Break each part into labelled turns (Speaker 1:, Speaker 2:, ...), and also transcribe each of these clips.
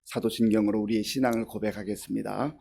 Speaker 1: 사도신경으로 우리의 신앙을 고백하겠습니다.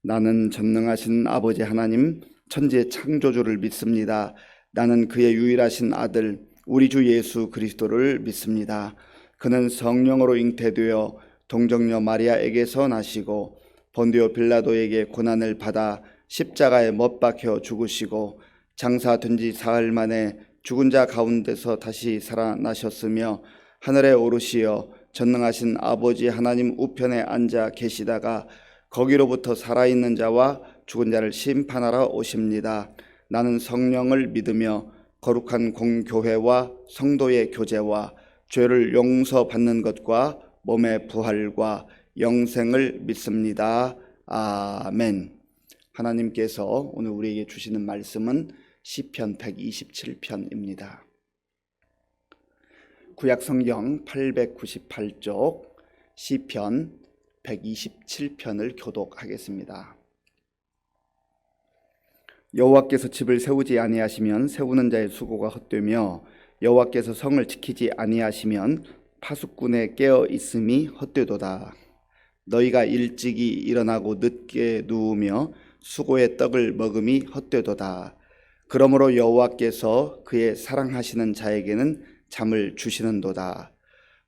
Speaker 1: 나는 전능하신 아버지 하나님 천지의 창조주를 믿습니다. 나는 그의 유일하신 아들 우리 주 예수 그리스도를 믿습니다. 그는 성령으로 잉태되어 동정녀 마리아에게서 나시고 본디오 빌라도에게 고난을 받아 십자가에 못 박혀 죽으시고 장사된 지 사흘 만에 죽은 자 가운데서 다시 살아나셨으며 하늘에 오르시어 전능하신 아버지 하나님 우편에 앉아 계시다가 거기로부터 살아있는 자와 죽은 자를 심판하러 오십니다. 나는 성령을 믿으며 거룩한 공교회와 성도의 교제와 죄를 용서받는 것과 몸의 부활과 영생을 믿습니다. 아멘. 하나님께서 오늘 우리에게 주시는 말씀은 시편 127편입니다. 구약성경 898쪽 시편 127편을 교독하겠습니다. 여호와께서 집을 세우지 아니하시면 세우는 자의 수고가 헛되며 여호와께서 성을 지키지 아니하시면 파수꾼의 깨어 있음이 헛되도다. 너희가 일찍이 일어나고 늦게 누우며 수고의 떡을 먹음이 헛되도다. 그러므로 여호와께서 그의 사랑하시는 자에게는 잠을 주시는도다.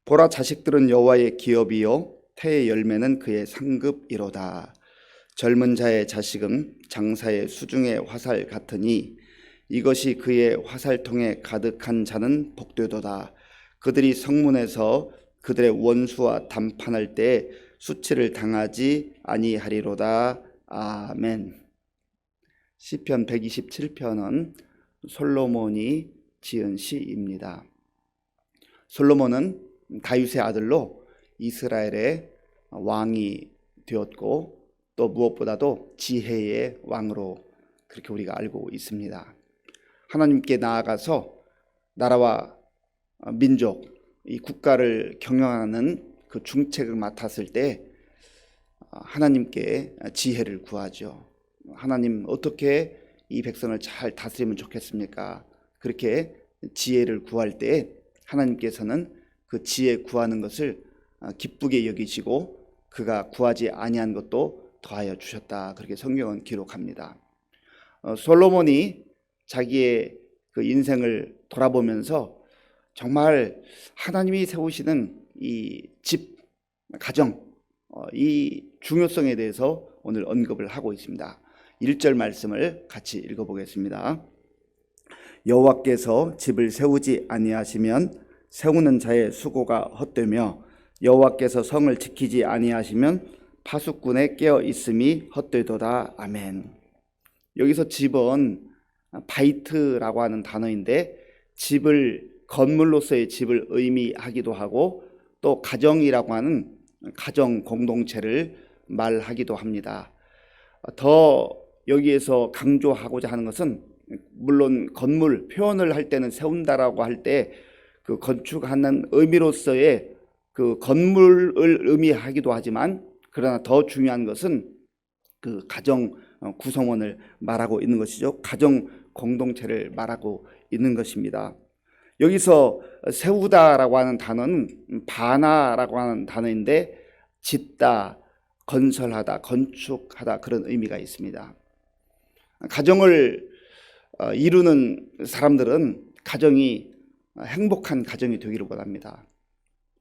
Speaker 1: 보라, 자식들은 여호와의 기업이요 태의 열매는 그의 상급이로다. 젊은 자의 자식은 장사의 수중의 화살 같으니 이것이 그의 화살통에 가득한 자는 복되도다. 그들이 성문에서 그들의 원수와 담판할 때 수치를 당하지 아니하리로다. 아멘. 시편 127편은 솔로몬이 지은 시입니다. 솔로몬은 다윗의 아들로 이스라엘의 왕이 되었고 또 무엇보다도 지혜의 왕으로 그렇게 우리가 알고 있습니다. 하나님께 나아가서 나라와 민족, 이 국가를 경영하는 그 중책을 맡았을 때 하나님께 지혜를 구하죠. 하나님, 어떻게 이 백성을 잘 다스리면 좋겠습니까? 그렇게 지혜를 구할 때 하나님께서는 그 지혜 구하는 것을 기쁘게 여기시고 그가 구하지 아니한 것도 더하여 주셨다. 그렇게 성경은 기록합니다. 솔로몬이 자기의 그 인생을 돌아보면서 정말 하나님이 세우시는 이 집, 가정, 이 중요성에 대해서 오늘 언급을 하고 있습니다. 1절 말씀을 같이 읽어보겠습니다. 여호와께서 집을 세우지 아니하시면 세우는 자의 수고가 헛되며 여호와께서 성을 지키지 아니하시면 파수꾼의 깨어 있음이 헛되도다. 아멘. 여기서 집은 바이트라고 하는 단어인데 집을, 건물로서의 집을 의미하기도 하고 또 가정이라고 하는 가정 공동체를 말하기도 합니다. 더 여기에서 강조하고자 하는 것은 물론 건물 표현을 할 때는 세운다라고 할 때 그 건축하는 의미로서의 그 건물을 의미하기도 하지만 그러나 더 중요한 것은 그 가정 구성원을 말하고 있는 것이죠. 가정 공동체를 말하고 있는 것입니다. 여기서 세우다라고 하는 단어는 바나라고 하는 단어인데 짓다, 건설하다, 건축하다 그런 의미가 있습니다. 가정을 이루는 사람들은 가정이 행복한 가정이 되기를 원합니다.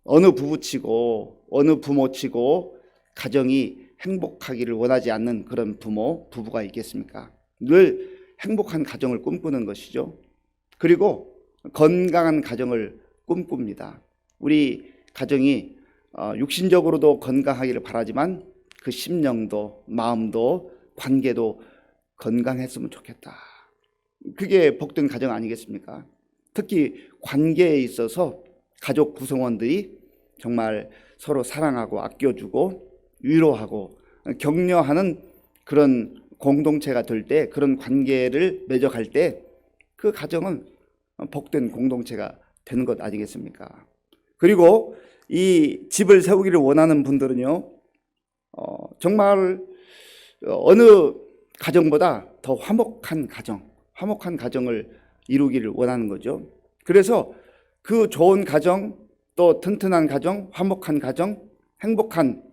Speaker 1: 어느 부부치고 어느 부모치고 가정이 행복하기를 원하지 않는 그런 부부가 있겠습니까? 늘 행복한 가정을 꿈꾸는 것이죠. 그리고 건강한 가정을 꿈꿉니다. 우리 가정이 육신적으로도 건강하기를 바라지만 그 심령도 마음도 관계도 건강했으면 좋겠다. 그게 복된 가정 아니겠습니까? 특히 관계에 있어서 가족 구성원들이 정말 서로 사랑하고 아껴주고 위로하고 격려하는 그런 공동체가 될 때, 그런 관계를 맺어갈 때 그 가정은 복된 공동체가 되는 것 아니겠습니까? 그리고 이 집을 세우기를 원하는 분들은요, 정말 어느 가정보다 더 화목한 가정을 이루기를 원하는 거죠. 그래서 그 좋은 가정, 또 튼튼한 가정, 화목한 가정, 행복한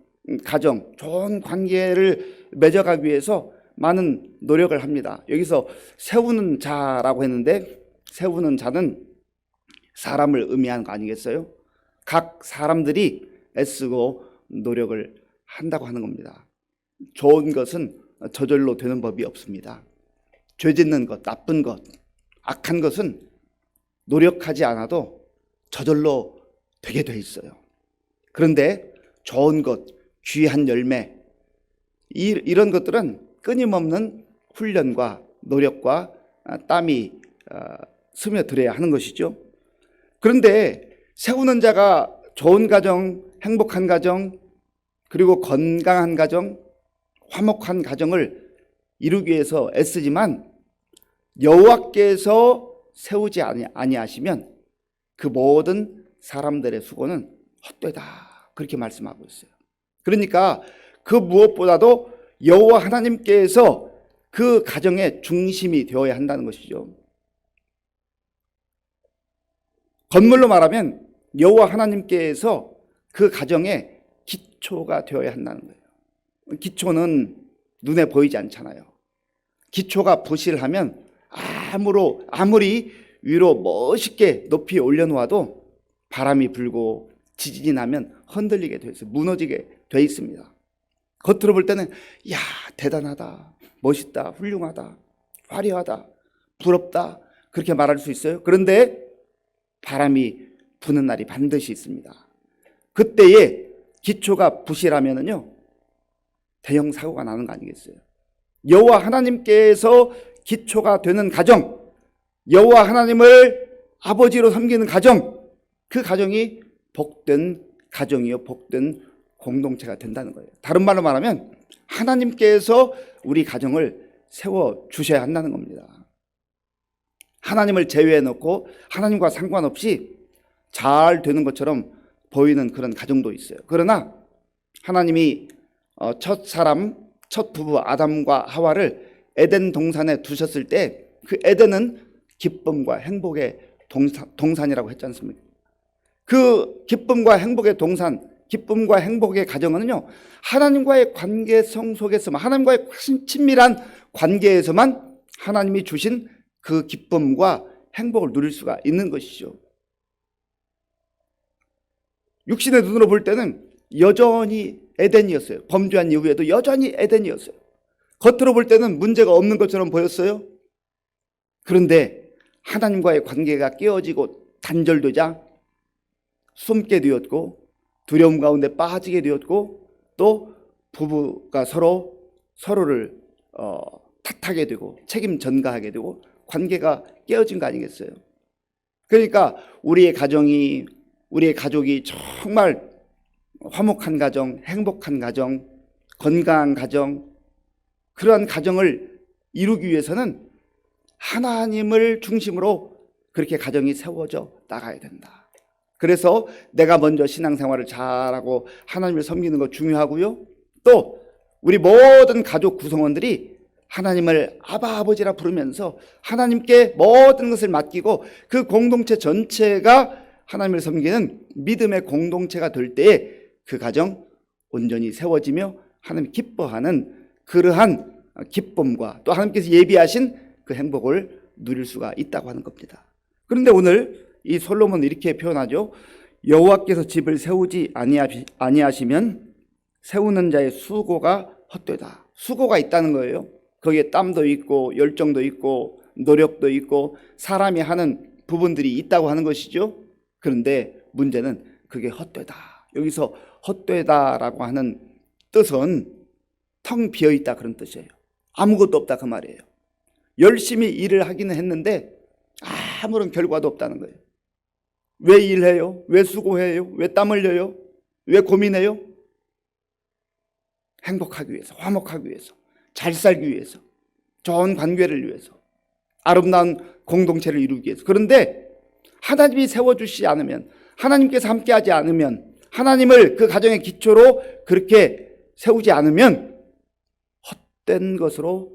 Speaker 1: 가정, 좋은 관계를 맺어가기 위해서 많은 노력을 합니다. 여기서 세우는 자라고 했는데 세우는 자는 사람을 의미하는 거 아니겠어요? 각 사람들이 애쓰고 노력을 한다고 하는 겁니다. 좋은 것은 저절로 되는 법이 없습니다. 죄 짓는 것, 나쁜 것, 악한 것은 노력하지 않아도 저절로 되게 돼 있어요. 그런데 좋은 것, 귀한 열매, 이런 것들은 끊임없는 훈련과 노력과 땀이 스며들어야 하는 것이죠. 그런데 세우는 자가 좋은 가정, 행복한 가정, 그리고 건강한 가정, 화목한 가정을 이루기 위해서 애쓰지만 여호와께서 세우지 아니하시면 그 모든 사람들의 수고는 헛되다, 그렇게 말씀하고 있어요. 그러니까 그 무엇보다도 여호와 하나님께서 그 가정의 중심이 되어야 한다는 것이죠. 건물로 말하면 여호와 하나님께서 그 가정의 기초가 되어야 한다는 거예요. 기초는 눈에 보이지 않잖아요. 기초가 부실하면 아무리 위로 멋있게 높이 올려놓아도 바람이 불고 지진이 나면 흔들리게 돼 있어요. 무너지게 돼 있습니다. 겉으로 볼 때는 야, 대단하다, 멋있다, 훌륭하다, 화려하다, 부럽다, 그렇게 말할 수 있어요. 그런데 바람이 부는 날이 반드시 있습니다. 그때에 기초가 부실하면은요, 대형 사고가 나는 거 아니겠어요? 여호와 하나님께서 기초가 되는 가정, 여호와 하나님을 아버지로 섬기는 가정, 그 가정이 복된 가정이요, 복된 공동체가 된다는 거예요. 다른 말로 말하면 하나님께서 우리 가정을 세워 주셔야 한다는 겁니다. 하나님을 제외해 놓고 하나님과 상관없이 잘 되는 것처럼 보이는 그런 가정도 있어요. 그러나 하나님이 첫 부부 아담과 하와를 에덴 동산에 두셨을 때 그 에덴은 기쁨과 행복의 동산이라고 했지 않습니까? 그 기쁨과 행복의 동산, 기쁨과 행복의 가정은요, 하나님과의 관계성 속에서만, 하나님과의 친밀한 관계에서만 하나님이 주신 그 기쁨과 행복을 누릴 수가 있는 것이죠. 육신의 눈으로 볼 때는 여전히 에덴이었어요. 범죄한 이후에도 여전히 에덴이었어요. 겉으로 볼 때는 문제가 없는 것처럼 보였어요. 그런데 하나님과의 관계가 깨어지고 단절되자 숨게 되었고, 두려움 가운데 빠지게 되었고, 또 부부가 서로를 탓하게 되고 책임 전가하게 되고 관계가 깨어진 거 아니겠어요? 그러니까 우리의 가족이 정말 화목한 가정, 행복한 가정, 건강한 가정, 그러한 가정을 이루기 위해서는 하나님을 중심으로 그렇게 가정이 세워져 나가야 된다. 그래서 내가 먼저 신앙생활을 잘하고 하나님을 섬기는 거 중요하고요. 또 우리 모든 가족 구성원들이 하나님을 아버지라 부르면서 하나님께 모든 것을 맡기고 그 공동체 전체가 하나님을 섬기는 믿음의 공동체가 될 때에 그 가정 온전히 세워지며 하나님 기뻐하는 그러한 기쁨과 또 하나님께서 예비하신 그 행복을 누릴 수가 있다고 하는 겁니다. 그런데 오늘 이 솔로몬은 이렇게 표현하죠. 여호와께서 집을 세우지 아니하시면 세우는 자의 수고가 헛되다. 수고가 있다는 거예요. 거기에 땀도 있고 열정도 있고 노력도 있고 사람이 하는 부분들이 있다고 하는 것이죠. 그런데 문제는 그게 헛되다. 여기서 헛되다라고 하는 뜻은 텅 비어있다, 그런 뜻이에요. 아무것도 없다, 그 말이에요. 열심히 일을 하기는 했는데 아무런 결과도 없다는 거예요. 왜 일해요? 왜 수고해요? 왜 땀 흘려요? 왜 고민해요? 행복하기 위해서, 화목하기 위해서, 잘 살기 위해서, 좋은 관계를 위해서, 아름다운 공동체를 이루기 위해서. 그런데 하나님이 세워주시지 않으면, 하나님께서 함께하지 않으면, 하나님을 그 가정의 기초로 그렇게 세우지 않으면 헛된 것으로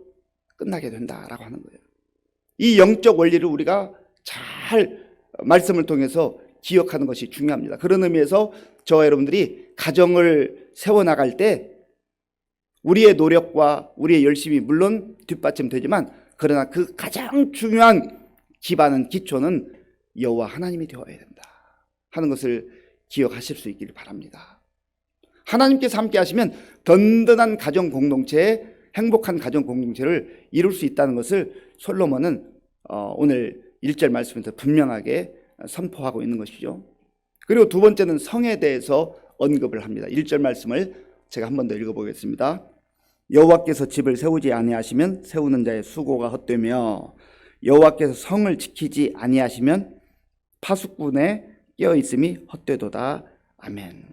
Speaker 1: 끝나게 된다라고 하는 거예요. 이 영적 원리를 우리가 잘 말씀을 통해서 기억하는 것이 중요합니다. 그런 의미에서 저와 여러분들이 가정을 세워나갈 때 우리의 노력과 우리의 열심이 물론 뒷받침되지만 그러나 그 가장 중요한 기반은 기초는 여호와 하나님이 되어야 된다 하는 것을 기억하실 수 있기를 바랍니다. 하나님께서 함께 하시면 든든한 가정 공동체, 행복한 가정 공동체를 이룰 수 있다는 것을 솔로몬은 오늘 1절 말씀에서 분명하게 선포하고 있는 것이죠. 그리고 두 번째는 성에 대해서 언급을 합니다. 1절 말씀을 제가 한 번 더 읽어보겠습니다. 여호와께서 집을 세우지 아니하시면 세우는 자의 수고가 헛되며 여호와께서 성을 지키지 아니하시면 파수꾼의 깨어있음이 헛되도다. 아멘.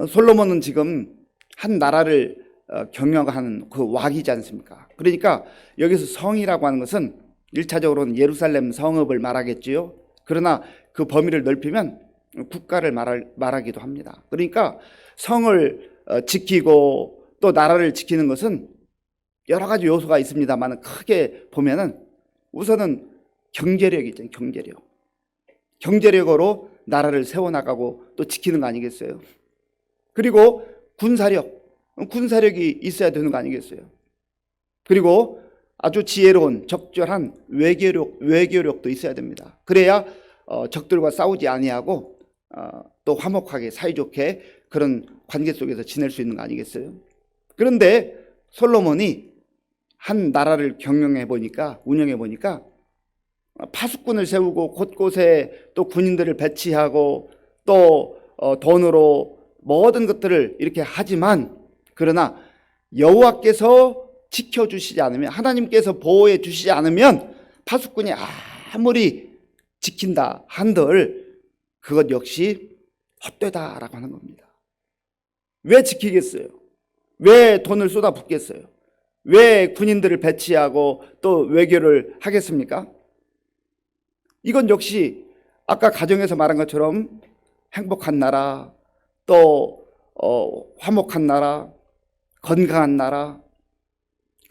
Speaker 1: 솔로몬은 지금 한 나라를 경영하는 그 왕이지 않습니까? 그러니까 여기서 성이라고 하는 것은 1차적으로는 예루살렘 성읍을 말하겠지요. 그러나 그 범위를 넓히면 국가를 말하기도 합니다. 그러니까 성을 지키고 또 나라를 지키는 것은 여러 가지 요소가 있습니다만 크게 보면은 우선은 경제력이죠. 경제력으로 나라를 세워나가고 또 지키는 거 아니겠어요? 그리고 군사력이 있어야 되는 거 아니겠어요? 그리고 아주 지혜로운 적절한 외교력도 있어야 됩니다. 그래야 적들과 싸우지 아니하고 또 화목하게 사이좋게 그런 관계 속에서 지낼 수 있는 거 아니겠어요? 그런데 솔로몬이 한 나라를 운영해 보니까 파수꾼을 세우고 곳곳에 또 군인들을 배치하고 또 돈으로 모든 것들을 이렇게 하지만 그러나 여호와께서 지켜주시지 않으면, 하나님께서 보호해 주시지 않으면 파수꾼이 아무리 지킨다 한들 그것 역시 헛되다라고 하는 겁니다. 왜 지키겠어요? 왜 돈을 쏟아붓겠어요? 왜 군인들을 배치하고 또 외교를 하겠습니까? 이건 역시 아까 가정에서 말한 것처럼 행복한 나라, 또 화목한 나라, 건강한 나라,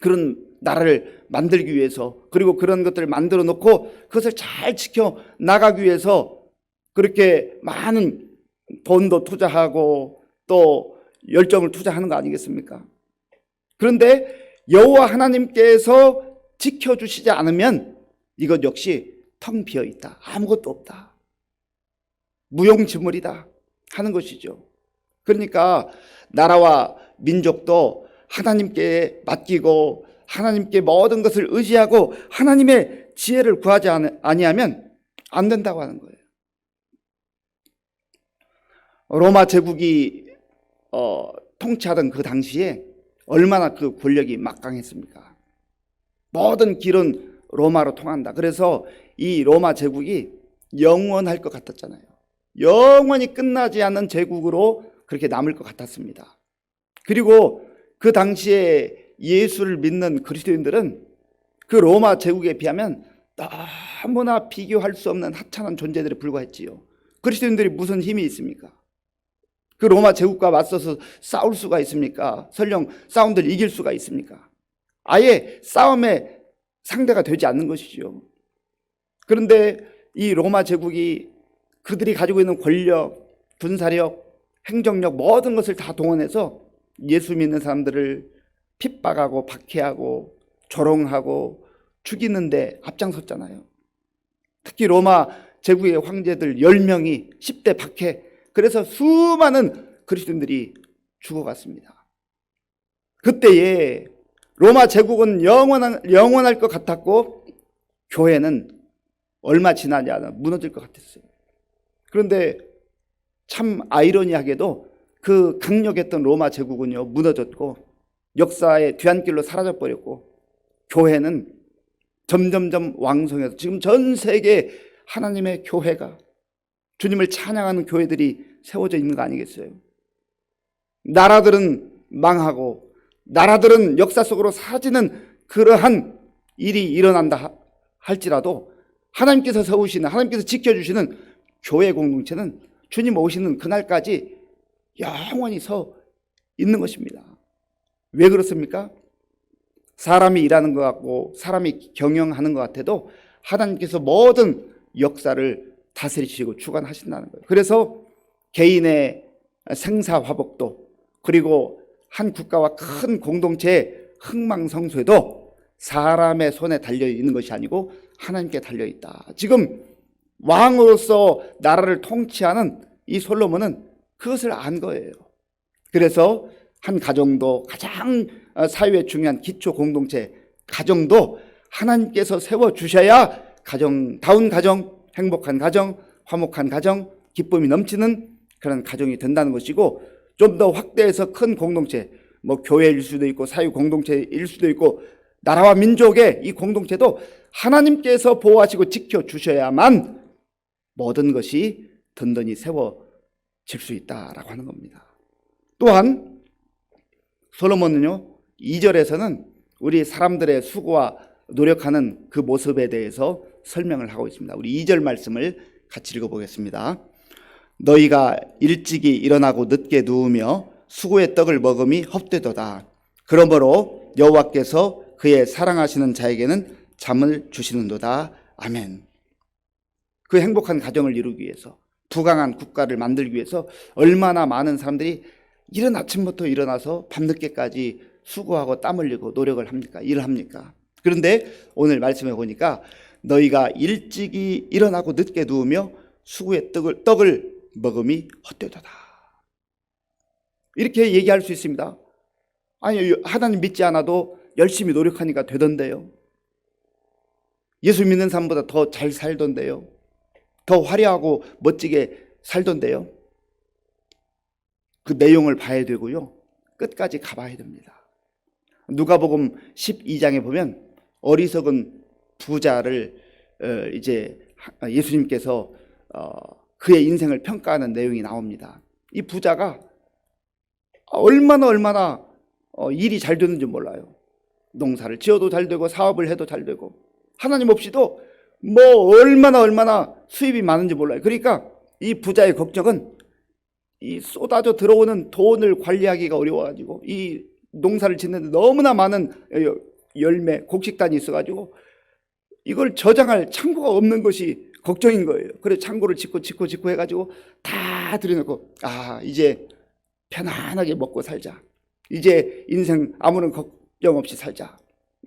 Speaker 1: 그런 나라를 만들기 위해서, 그리고 그런 것들을 만들어 놓고 그것을 잘 지켜 나가기 위해서 그렇게 많은 돈도 투자하고 또 열정을 투자하는 거 아니겠습니까? 그런데 여호와 하나님께서 지켜주시지 않으면 이것 역시 텅 비어 있다, 아무것도 없다, 무용지물이다 하는 것이죠. 그러니까 나라와 민족도 하나님께 맡기고 하나님께 모든 것을 의지하고 하나님의 지혜를 구하지 아니하면 안 된다고 하는 거예요. 로마 제국이 통치하던 그 당시에 얼마나 그 권력이 막강했습니까? 모든 길은 로마로 통한다. 그래서 이 로마 제국이 영원할 것 같았잖아요. 영원히 끝나지 않는 제국으로 그렇게 남을 것 같았습니다. 그리고 그 당시에 예수를 믿는 그리스도인들은 그 로마 제국에 비하면 너무나 비교할 수 없는 하찮은 존재들에 불과했지요. 그리스도인들이 무슨 힘이 있습니까? 그 로마 제국과 맞서서 싸울 수가 있습니까? 설령 싸움들 이길 수가 있습니까? 아예 싸움의 상대가 되지 않는 것이죠. 그런데 이 로마 제국이 그들이 가지고 있는 권력, 군사력, 행정력 모든 것을 다 동원해서 예수 믿는 사람들을 핍박하고 박해하고 조롱하고 죽이는데 앞장섰잖아요. 특히 로마 제국의 황제들 10명이 10대 박해, 그래서 수많은 그리스도인들이 죽어갔습니다. 그때에 로마 제국은 영원할 것 같았고 교회는 얼마 지나지 않아 무너질 것 같았어요. 그런데 참 아이러니하게도 그 강력했던 로마 제국은요 무너졌고 역사의 뒤안길로 사라져버렸고 교회는 점점점 왕성해서 지금 전 세계 하나님의 교회가, 주님을 찬양하는 교회들이 세워져 있는 거 아니겠어요? 나라들은 망하고 나라들은 역사 속으로 사라지는 그러한 일이 일어난다 할지라도 하나님께서 세우시는, 하나님께서 지켜주시는 교회 공동체는 주님 오시는 그날까지 영원히 서 있는 것입니다. 왜 그렇습니까? 사람이 일하는 것 같고 사람이 경영하는 것 같아도 하나님께서 모든 역사를 다스리시고 주관하신다는 거예요. 그래서 개인의 생사화복도, 그리고 한 국가와 큰 공동체의 흥망성쇠도 사람의 손에 달려있는 것이 아니고 하나님께 달려있다. 지금 왕으로서 나라를 통치하는 이 솔로몬은 그것을 안 거예요. 그래서 한 가정도, 가장 사회에 중요한 기초 공동체 가정도 하나님께서 세워주셔야 가정다운 가정, 행복한 가정, 화목한 가정, 기쁨이 넘치는 그런 가정이 된다는 것이고, 좀 더 확대해서 큰 공동체, 교회일 수도 있고 사회 공동체일 수도 있고 나라와 민족의 이 공동체도 하나님께서 보호하시고 지켜주셔야만 모든 것이 든든히 세워질 수 있다라고 하는 겁니다. 또한 솔로몬은요, 2절에서는 우리 사람들의 수고와 노력하는 그 모습에 대해서 설명을 하고 있습니다. 우리 2절 말씀을 같이 읽어보겠습니다. 너희가 일찍이 일어나고 늦게 누우며 수고의 떡을 먹음이 헛되도다. 그러므로 여호와께서 그의 사랑하시는 자에게는 잠을 주시는도다. 아멘. 그 행복한 가정을 이루기 위해서, 부강한 국가를 만들기 위해서 얼마나 많은 사람들이 이른 아침부터 일어나서 밤늦게까지 수고하고 땀 흘리고 노력을 합니까? 일을 합니까? 그런데 오늘 말씀해 보니까 너희가 일찍이 일어나고 늦게 누우며 수고의 떡을 먹음이 헛되도다. 이렇게 얘기할 수 있습니다. 아니, 하나님 믿지 않아도 열심히 노력하니까 되던데요. 예수 믿는 사람보다 더 잘 살던데요. 더 화려하고 멋지게 살던데요. 그 내용을 봐야 되고요, 끝까지 가봐야 됩니다. 누가복음 12장에 보면 어리석은 부자를 이제 예수님께서 그의 인생을 평가하는 내용이 나옵니다. 이 부자가 얼마나 일이 잘 되는지 몰라요. 농사를 지어도 잘 되고 사업을 해도 잘 되고 하나님 없이도 얼마나 수입이 많은지 몰라요. 그러니까 이 부자의 걱정은 이 쏟아져 들어오는 돈을 관리하기가 어려워가지고, 이 농사를 짓는데 너무나 많은 열매, 곡식단이 있어가지고 이걸 저장할 창고가 없는 것이 걱정인 거예요. 그래서 창고를 짓고 해가지고 다 들여놓고, 이제 편안하게 먹고 살자, 이제 인생 아무런 걱정 없이 살자,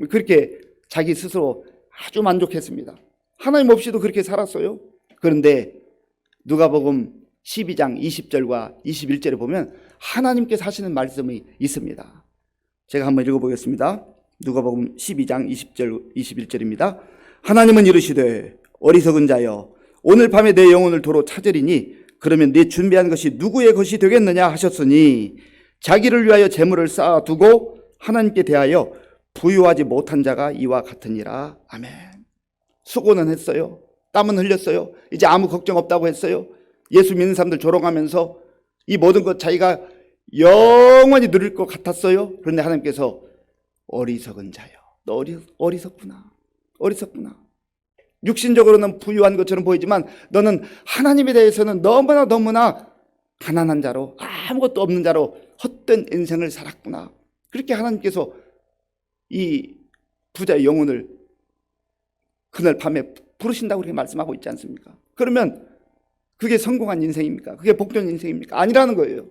Speaker 1: 그렇게 자기 스스로 아주 만족했습니다. 하나님 없이도 그렇게 살았어요. 그런데 누가복음 12장 20절과 21절에 보면 하나님께서 하시는 말씀이 있습니다. 제가 한번 읽어보겠습니다. 누가복음 12장 20절 21절입니다. 하나님은 이르시되 어리석은 자여, 오늘 밤에 내 영혼을 도로 찾으리니 그러면 네 준비한 것이 누구의 것이 되겠느냐 하셨으니, 자기를 위하여 재물을 쌓아두고 하나님께 대하여 부유하지 못한 자가 이와 같으니라. 아멘. 수고는 했어요. 땀은 흘렸어요. 이제 아무 걱정 없다고 했어요. 예수 믿는 사람들 조롱하면서 이 모든 것 자기가 영원히 누릴 것 같았어요. 그런데 하나님께서 어리석은 자여, 너 어리석구나. 육신적으로는 부유한 것처럼 보이지만 너는 하나님에 대해서는 너무나 가난한 자로, 아무것도 없는 자로 헛된 인생을 살았구나. 그렇게 하나님께서 이 부자의 영혼을 그날 밤에 부르신다고 그렇게 말씀하고 있지 않습니까? 그러면 그게 성공한 인생입니까? 그게 복된 인생입니까? 아니라는 거예요.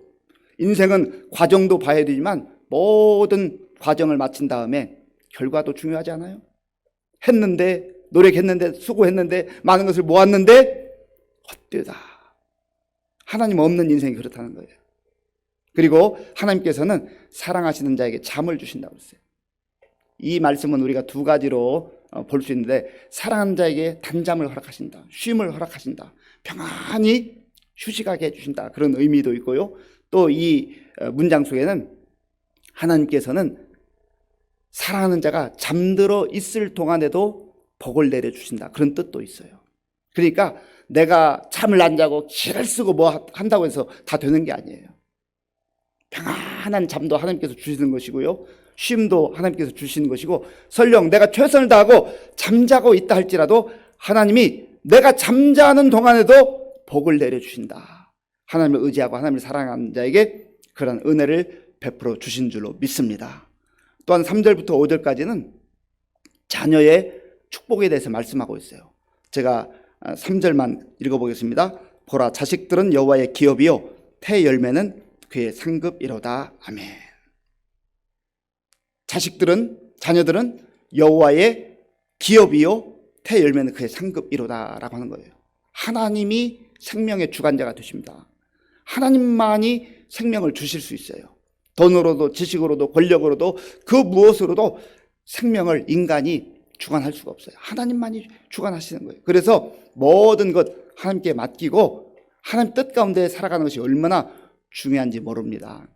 Speaker 1: 인생은 과정도 봐야 되지만 모든 과정을 마친 다음에 결과도 중요하지 않아요? 했는데, 노력했는데, 수고했는데, 많은 것을 모았는데 헛되다. 하나님 없는 인생이 그렇다는 거예요. 그리고 하나님께서는 사랑하시는 자에게 잠을 주신다고 했어요. 이 말씀은 우리가 두 가지로 볼 수 있는데, 사랑하는 자에게 단잠을 허락하신다, 쉼을 허락하신다, 평안히 휴식하게 해주신다, 그런 의미도 있고요. 또 이 문장 속에는 하나님께서는 사랑하는 자가 잠들어 있을 동안에도 복을 내려주신다, 그런 뜻도 있어요. 그러니까 내가 잠을 안 자고 기를 쓰고 뭐 한다고 해서 다 되는 게 아니에요. 평안한 잠도 하나님께서 주시는 것이고요, 쉼도 하나님께서 주시는 것이고, 설령 내가 최선을 다하고 잠자고 있다 할지라도 하나님이 내가 잠자는 동안에도 복을 내려주신다. 하나님을 의지하고 하나님을 사랑하는 자에게 그런 은혜를 베풀어 주신 줄로 믿습니다. 또한 3절부터 5절까지는 자녀의 축복에 대해서 말씀하고 있어요. 제가 3절만 읽어보겠습니다. 보라 자식들은 여호와의 기업이요 태 열매는 그의 상급이로다. 아멘. 자녀들은 여호와의 기업이요 태 열매는 그의 상급이로다라고 하는 거예요. 하나님이 생명의 주관자가 되십니다. 하나님만이 생명을 주실 수 있어요. 돈으로도 지식으로도 권력으로도 그 무엇으로도 생명을 인간이 주관할 수가 없어요. 하나님만이 주관하시는 거예요. 그래서 모든 것 하나님께 맡기고 하나님 뜻 가운데 살아가는 것이 얼마나 중요한지 모릅니다.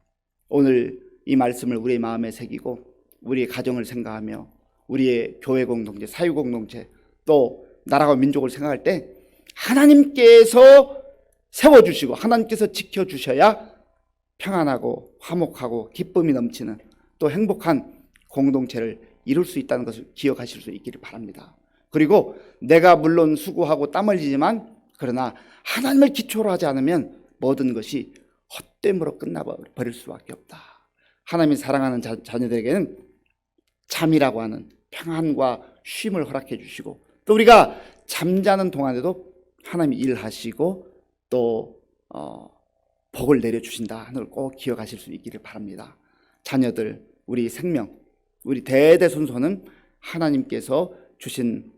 Speaker 1: 오늘 이 말씀을 우리의 마음에 새기고 우리의 가정을 생각하며 우리의 교회 공동체, 사유 공동체, 또 나라와 민족을 생각할 때 하나님께서 세워주시고 하나님께서 지켜주셔야 평안하고 화목하고 기쁨이 넘치는 또 행복한 공동체를 이룰 수 있다는 것을 기억하실 수 있기를 바랍니다. 그리고 내가 물론 수고하고 땀 흘리지만 그러나 하나님을 기초로 하지 않으면 모든 것이 헛됨으로 끝나버릴 수밖에 없다. 하나님이 사랑하는 자녀들에게는 잠이라고 하는 평안과 쉼을 허락해 주시고 또 우리가 잠자는 동안에도 하나님이 일하시고 또 복을 내려주신다 하는 걸 꼭 기억하실 수 있기를 바랍니다. 자녀들, 우리 생명, 우리 대대손손은 하나님께서 주신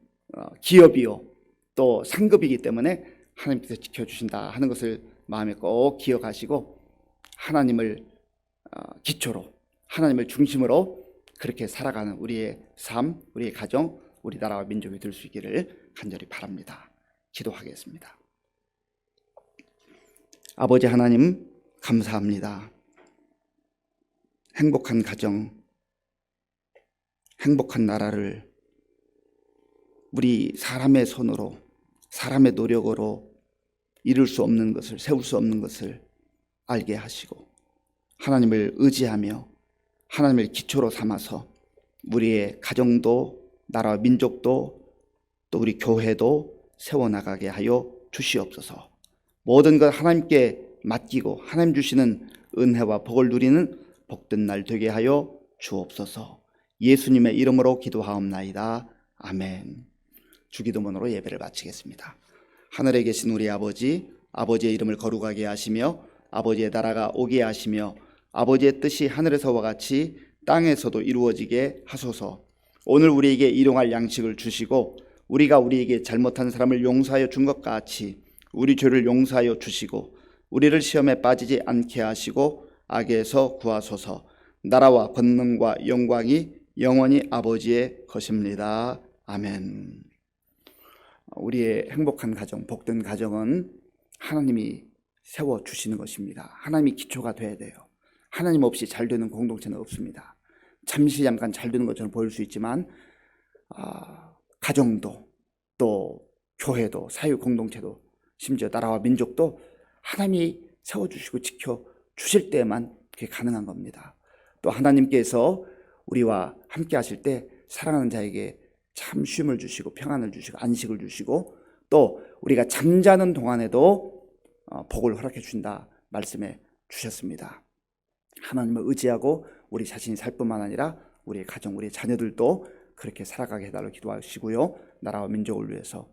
Speaker 1: 기업이요 또 상급이기 때문에 하나님께서 지켜주신다 하는 것을 마음에 꼭 기억하시고 하나님을 기초로 하나님을 중심으로 그렇게 살아가는 우리의 삶, 우리의 가정, 우리 나라와 민족이 될 수 있기를 간절히 바랍니다. 기도하겠습니다. 아버지 하나님 감사합니다. 행복한 가정, 행복한 나라를 우리 사람의 손으로 사람의 노력으로 이룰 수 없는 것을 세울 수 없는 것을 알게 하시고 하나님을 의지하며 하나님을 기초로 삼아서 우리의 가정도 나라와 민족도 또 우리 교회도 세워나가게 하여 주시옵소서. 모든 것 하나님께 맡기고 하나님 주시는 은혜와 복을 누리는 복된 날 되게 하여 주옵소서. 예수님의 이름으로 기도하옵나이다. 아멘. 주기도문으로 예배를 마치겠습니다. 하늘에 계신 우리 아버지, 아버지의 이름을 거룩하게 하시며 아버지의 나라가 오게 하시며 아버지의 뜻이 하늘에서와 같이 땅에서도 이루어지게 하소서. 오늘 우리에게 일용할 양식을 주시고 우리가 우리에게 잘못한 사람을 용서하여 준 것 같이 우리 죄를 용서하여 주시고 우리를 시험에 빠지지 않게 하시고 악에서 구하소서. 나라와 권능과 영광이 영원히 아버지의 것입니다. 아멘. 우리의 행복한 가정, 복된 가정은 하나님이 세워주시는 것입니다. 하나님이 기초가 돼야 돼요. 하나님 없이 잘 되는 공동체는 없습니다. 잠시 잠깐 잘 되는 것처럼 보일 수 있지만 가정도 또 교회도 사회 공동체도 심지어 나라와 민족도 하나님이 세워주시고 지켜주실 때만 그게 가능한 겁니다. 또 하나님께서 우리와 함께 하실 때 사랑하는 자에게 참 쉼을 주시고 평안을 주시고 안식을 주시고 또 우리가 잠자는 동안에도 복을 허락해 준다 말씀해 주셨습니다. 하나님을 의지하고 우리 자신이 살 뿐만 아니라 우리의 가정, 우리의 자녀들도 그렇게 살아가게 해달라고 기도하시고요. 나라와 민족을 위해서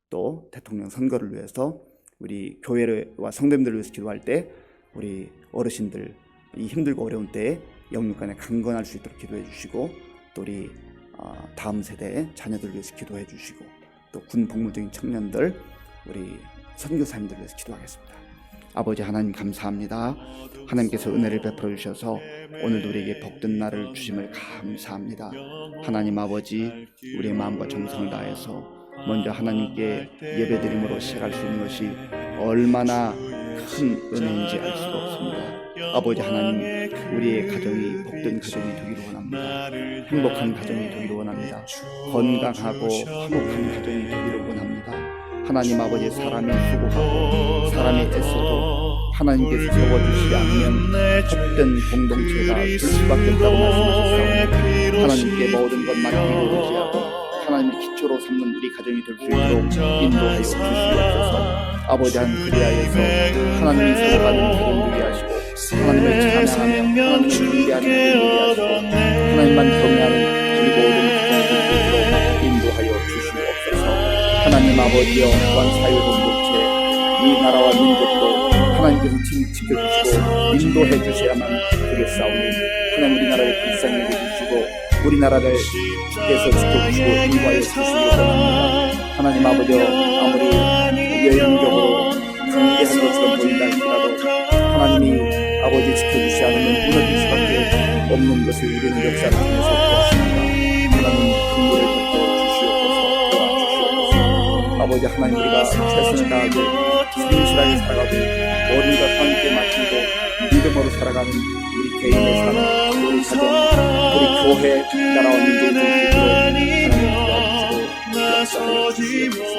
Speaker 1: 또 대통령 선거를 위해서 우리 교회와 성도님들을 위해서 기도할 때 우리 어르신들 이 힘들고 어려운 때에 영육간에 강건할 수 있도록 기도해 주시고 또 우리 다음 세대의 자녀들을 위해서 기도해 주시고 또 군 복무 중인 청년들 우리 선교사님들을 위해서 기도하겠습니다. 아버지 하나님 감사합니다. 하나님께서 은혜를 베풀어 주셔서 오늘도 우리에게 복된 날을 주심을 감사합니다. 하나님 아버지 우리의 마음과 정성을 다해서 먼저 하나님께 예배드림으로 시작할 수 있는 것이 얼마나 큰 은혜인지 알 수가 없습니다. 아버지 하나님 우리의 가정이 복된 가정이 되기를 원합니다. 행복한 가정이 되기를 원합니다. 건강하고 화목한 가정이 되기를 원합니다. 하나님 아버지 사람이 수고하고 사람이 애써도 하나님께서 세워주시지 않으면 헛된 공동체가 될 수밖에 없다고 말씀하셨사오니 하나님께 모든 것 맡기고 의지하고 하나님을 기초로 삼는 우리 가정이 될 수 있도록 인도하여 주시옵소서. 아버지 하나님 그리하여서 하나님이 세워가는 가정 되게 하시고 하나님을 찬양하며 하나님을 준비하는 가정 되게 하시고 하나님만 경외하는 우리 모든 가정이 될 수 있도록 인도하여 주시옵소서. 하나님 아버지여 또한 사회 공동체 이 나라와 민족도 하나님께서 지켜주시고 인도해 주셔야만 되겠사오니 하나님 우리나라를 불쌍히 여겨주시고 우리나라를 주께서 지켜주시고 인도하여 주시기 원합니다. 하나님 아버지 아무리 여행적으로 강대한 것처럼 보인다 할지라도 하나님이 아버지 지켜주시 않으면 무너질 수밖에 없는 것을 우리는 역사를 통해서 보았습니다. 하나님 긍휼을 베풀어 주시옵소서 도와주시옵소서. 아버지 하나님 우리가 최선을 다하게 진실하게 살아가고 모든 것 함께 마치고 믿음으로 살아가는 우리 개인의 삶, 우리 가정, 우리 교회, 나라와 민족의 중심으로 하나님 도와주시고 역사하여 주시옵소서.